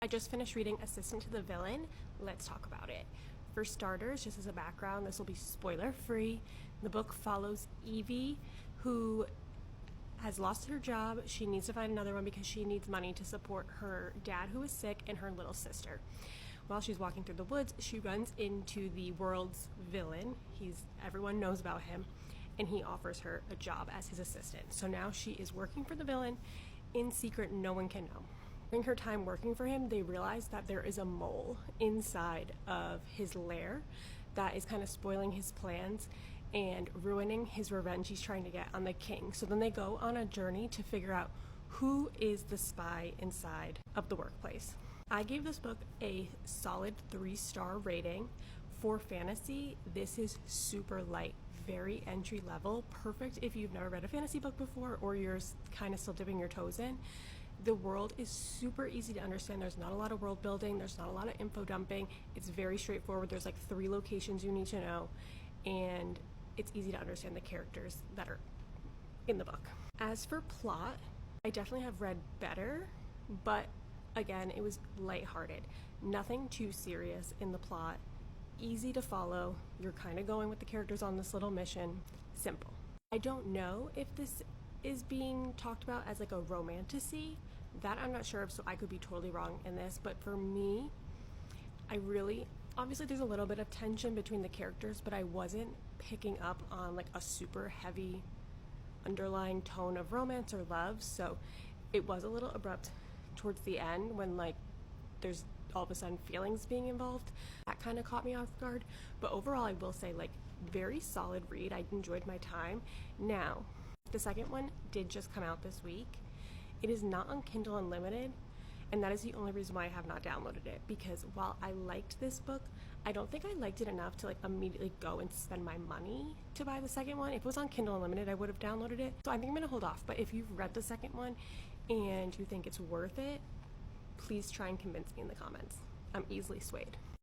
I just finished reading Assistant to the Villain. Let's talk about it. For starters, just as a background, this will be spoiler free. The book follows Evie, who has lost her job. She needs to find another one because she needs money to support her dad, who is sick, and her little sister. While she's walking through the woods, she runs into the world's villain. Everyone knows about him, and he offers her a job as his assistant. So now she is working for the villain in secret. No one can know. During her time working for him, they realize that there is a mole inside of his lair that is kind of spoiling his plans and ruining his revenge he's trying to get on the king. So then they go on a journey to figure out who is the spy inside of the workplace. I gave this book a solid 3-star rating. For fantasy, this is super light, very entry level, perfect if you've never read a fantasy book before or you're kind of still dipping your toes in. The world is super easy to understand. There's not a lot of world building. There's not a lot of info dumping. It's very straightforward. There's like 3 locations you need to know, and it's easy to understand the characters that are in the book. As for plot, I definitely have read better, but again, it was lighthearted. Nothing too serious in the plot. Easy to follow. You're kind of going with the characters on this little mission. Simple. I don't know if this is being talked about as like a romantasy. That I'm not sure of, so I could be totally wrong in this, but for me, obviously there's a little bit of tension between the characters, but I wasn't picking up on like a super heavy underlying tone of romance or love, so it was a little abrupt towards the end when like there's all of a sudden feelings being involved. That kind of caught me off guard, but overall I will say like very solid read. I enjoyed my time. Now, the second one did just come out this week. It is not on Kindle Unlimited, and that is the only reason why I have not downloaded it, because while I liked this book, I don't think I liked it enough to like immediately go and spend my money to buy the second one. If it was on Kindle Unlimited, I would have downloaded it. So I think I'm gonna hold off, but if you've read the second one and you think it's worth it, please try and convince me in the comments. I'm easily swayed.